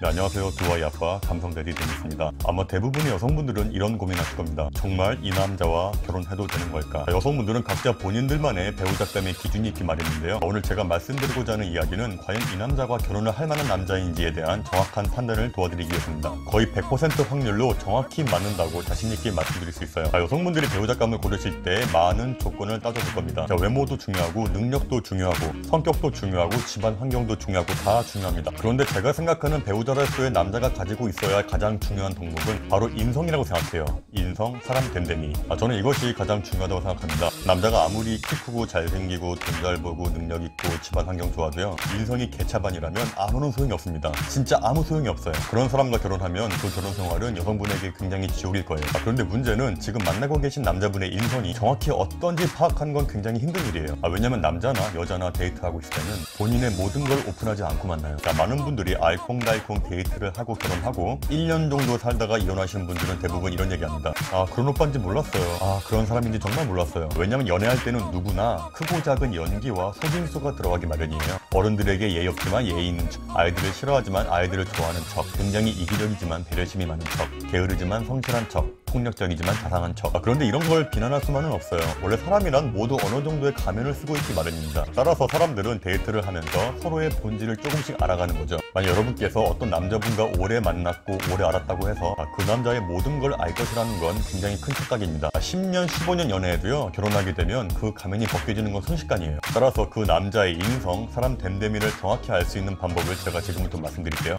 네, 안녕하세요. 두 아이 아빠 감성대리 데니스입니다. 아마 대부분의 여성분들은 이런 고민하실 겁니다. 정말 이 남자와 결혼해도 되는 걸까? 여성분들은 각자 본인들만의 배우자감의 기준이 있기 마련인데요. 오늘 제가 말씀드리고자 하는 이야기는 과연 이 남자가 결혼을 할 만한 남자인지에 대한 정확한 판단을 도와드리기 위해서입니다. 거의 100% 확률로 정확히 맞는다고 자신있게 말씀드릴 수 있어요. 여성분들이 배우자감을 고르실 때 많은 조건을 따져볼 겁니다. 외모도 중요하고 능력도 중요하고 성격도 중요하고 집안 환경도 중요하고 다 중요합니다. 그런데 제가 생각하는 배우자로서의 남자가 가지고 있어야 할 가장 중요한 덕목은 바로 인성이라고 생각해요. 인성, 사람 됨됨이. 저는 이것이 가장 중요하다고 생각합니다. 남자가 아무리 키 크고 잘생기고 돈 잘 벌고 능력 있고 집안 환경 좋아도요, 인성이 개차반이라면 아무런 소용이 없습니다. 진짜 아무 소용이 없어요. 그런 사람과 결혼하면 그 결혼 생활은 여성분에게 굉장히 지옥일 거예요. 그런데 문제는 지금 만나고 계신 남자분의 인성이 정확히 어떤지 파악하는 건 굉장히 힘든 일이에요. 왜냐면 남자나 여자나 데이트하고 있을 때는 본인의 모든 걸 오픈하지 않고 만나요. 많은 분들이 알콩달콩 데이트를 하고 결혼하고 1년 정도 살다가 이혼하시는 분들은 대부분 이런 얘기합니다. 그런 오빠인지 몰랐어요. 그런 사람인지 정말 몰랐어요. 왜냐면 연애할 때는 누구나 크고 작은 연기와 속임수가 들어가기 마련이에요. 어른들에게 예의 없지만 예의 있는 척, 아이들을 싫어하지만 아이들을 좋아하는 척, 굉장히 이기적이지만 배려심이 많은 척, 게으르지만 성실한 척, 폭력적이지만 자상한 척. 그런데 이런 걸 비난할 수만은 없어요. 원래 사람이란 모두 어느 정도의 가면을 쓰고 있기 마련입니다. 따라서 사람들은 데이트를 하면서 서로의 본질을 조금씩 알아가는 거죠. 만약 여러분께서 어떤 남자분과 오래 만났고 오래 알았다고 해서 그 남자의 모든 걸 알 것이라는 건 굉장히 큰 착각입니다. 10년, 15년 연애해도요, 결혼하게 되면 그 가면이 벗겨지는 건 순식간이에요. 따라서 그 남자의 인성, 사람 됨됨이를 정확히 알 수 있는 방법을 제가 지금부터 말씀드릴게요.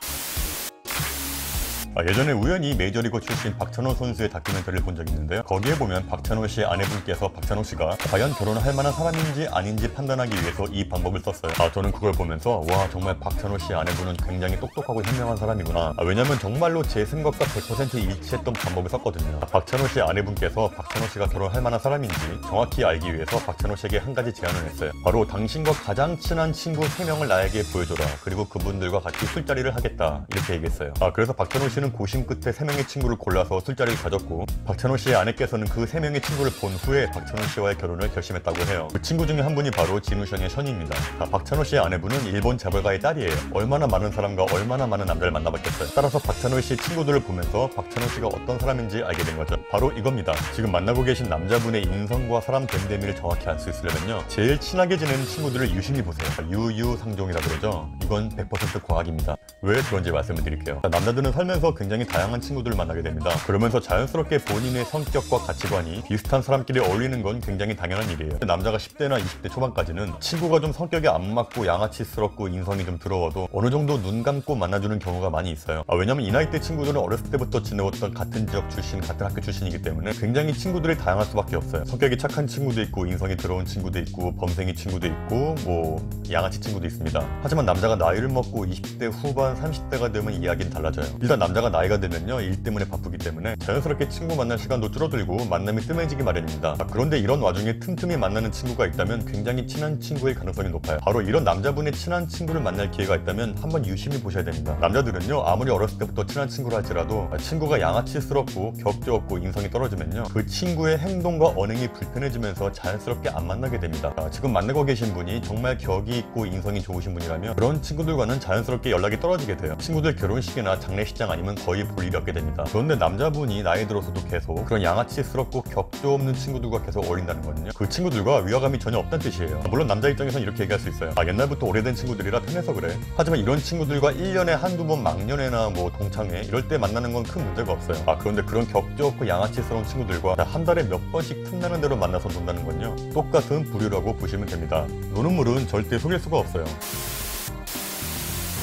예전에 우연히 메이저리거 출신 박찬호 선수의 다큐멘터리를 본 적이 있는데요. 거기에 보면 박찬호 씨의 아내분께서 박찬호 씨가 과연 결혼을 할 만한 사람인지 아닌지 판단하기 위해서 이 방법을 썼어요. 저는 그걸 보면서 와, 정말 박찬호 씨의 아내분은 굉장히 똑똑하고 현명한 사람이구나. 왜냐면 정말로 제 생각과 100% 일치했던 방법을 썼거든요. 박찬호 씨의 아내분께서 박찬호 씨가 결혼할 만한 사람인지 정확히 알기 위해서 박찬호 씨에게 한 가지 제안을 했어요. 바로 당신과 가장 친한 친구 3명을 나에게 보여줘라. 그리고 그분들과 같이 술자리를 하겠다. 이렇게 얘기했어요. 그래서 박찬호 씨는 고심 끝에 3명의 친구를 골라서 술자리를 가졌고, 박찬호 씨의 아내께서는 그 3명의 친구를 본 후에 박찬호 씨와의 결혼을 결심했다고 해요. 그 친구 중에 한 분이 바로 진우션의 션입니다. 박찬호 씨의 아내분은 일본 재벌가의 딸이에요. 얼마나 많은 사람과 얼마나 많은 남자를 만나봤겠어요. 따라서 박찬호 씨의 친구들을 보면서 박찬호 씨가 어떤 사람인지 알게 된 거죠. 바로 이겁니다. 지금 만나고 계신 남자분의 인성과 사람 됨됨이를 정확히 알 수 있으려면요, 제일 친하게 지내는 친구들을 유심히 보세요. 유유상종이라고 그러죠. 이건 100% 과학입니다. 왜 그런지 말씀을 드릴게요. 남자들은 살면서 굉장히 다양한 친구들을 만나게 됩니다. 그러면서 자연스럽게 본인의 성격과 가치관이 비슷한 사람끼리 어울리는 건 굉장히 당연한 일이에요. 남자가 10대나 20대 초반까지는 친구가 좀 성격이 안 맞고 양아치스럽고 인성이 좀 더러워도 어느 정도 눈 감고 만나주는 경우가 많이 있어요. 왜냐면 이 나이 때 친구들은 어렸을 때부터 지내왔던 같은 지역 출신, 같은 학교 출신이기 때문에 굉장히 친구들이 다양할 수밖에 없어요. 성격이 착한 친구도 있고 인성이 더러운 친구도 있고 범생이 친구도 있고 양아치 친구도 있습니다. 하지만 남자가 나이를 먹고 20대 후반 30대가 되면 이야기는 달라져요. 일단 남자가 나이가 되면요, 일 때문에 바쁘기 때문에 자연스럽게 친구 만날 시간도 줄어들고 만남이 뜸해지기 마련입니다. 그런데 이런 와중에 틈틈이 만나는 친구가 있다면 굉장히 친한 친구일 가능성이 높아요. 바로 이런 남자분의 친한 친구를 만날 기회가 있다면 한번 유심히 보셔야 됩니다. 남자들은요, 아무리 어렸을 때부터 친한 친구를 할지라도 친구가 양아치스럽고 격조 없고 인성이 떨어지면요, 그 친구의 행동과 언행이 불편해지면서 자연스럽게 안 만나게 됩니다. 지금 만나고 계신 분이 정말 격이 있고 인성이 좋으신 분이라면 그런 친구들과는 자연스럽게 연락이 떨어지게 돼요. 친구들 결혼식이나 장례식장 아니면 거의 볼 일이 없게 됩니다. 그런데 남자분이 나이 들어서도 계속 그런 양아치스럽고 격조 없는 친구들과 계속 어울린다는 거는요, 그 친구들과 위화감이 전혀 없다는 뜻이에요. 물론 남자 입장에서는 이렇게 얘기할 수 있어요. 옛날부터 오래된 친구들이라 편해서 그래. 하지만 이런 친구들과 1년에 한두 번 막년회나 동창회 이럴 때 만나는 건 큰 문제가 없어요. 그런데 그런 격조 없고 양아치스러운 친구들과 한 달에 몇 번씩 틈나는 대로 만나서 논다는 건요, 똑같은 부류라고 보시면 됩니다. 노는 물은 절대 속일 수가 없어요.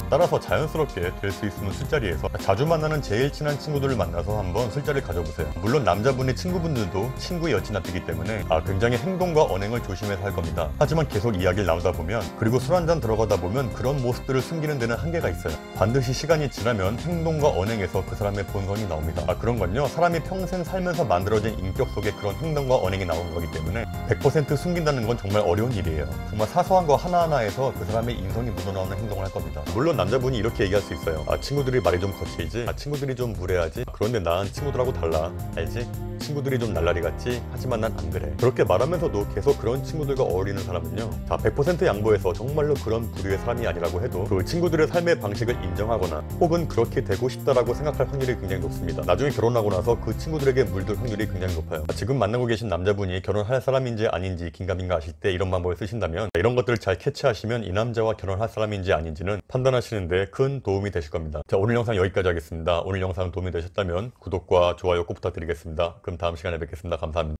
따라서 자연스럽게 될 수 있으면 술자리에서 자주 만나는 제일 친한 친구들을 만나서 한번 술자리를 가져보세요. 물론 남자분의 친구분들도 친구의 여친 앞이기 때문에 굉장히 행동과 언행을 조심해서 할 겁니다. 하지만 계속 이야기를 나누다 보면, 그리고 술 한잔 들어가다 보면 그런 모습들을 숨기는 데는 한계가 있어요. 반드시 시간이 지나면 행동과 언행에서 그 사람의 본성이 나옵니다. 그런 건요, 사람이 평생 살면서 만들어진 인격 속에 그런 행동과 언행이 나오는 거기 때문에 100% 숨긴다는 건 정말 어려운 일이에요. 정말 사소한 거 하나하나에서 그 사람의 인성이 묻어나오는 행동을 할 겁니다. 물론 남자분이 이렇게 얘기할 수 있어요. 친구들이 말이 좀 거칠지, 친구들이 좀 무례하지, 그런데 난 친구들하고 달라, 알지? 친구들이 좀 날라리 같지? 하지만 난 안 그래. 그렇게 말하면서도 계속 그런 친구들과 어울리는 사람은요, 자, 100% 양보해서 정말로 그런 부류의 사람이 아니라고 해도 그 친구들의 삶의 방식을 인정하거나 혹은 그렇게 되고 싶다라고 생각할 확률이 굉장히 높습니다. 나중에 결혼하고 나서 그 친구들에게 물들 확률이 굉장히 높아요. 지금 만나고 계신 남자분이 결혼할 사람인지 아닌지 긴가민가 하실 때 이런 방법을 쓰신다면, 이런 것들을 잘 캐치하시면 이 남자와 결혼할 사람인지 아닌지는 판단하시는데 큰 도움이 되실 겁니다. 자, 오늘 영상 여기까지 하겠습니다. 오늘 영상 도움이 되셨다면 구독과 좋아요 꼭 부탁드리겠습니다. 그럼 다음 시간에 뵙겠습니다. 감사합니다.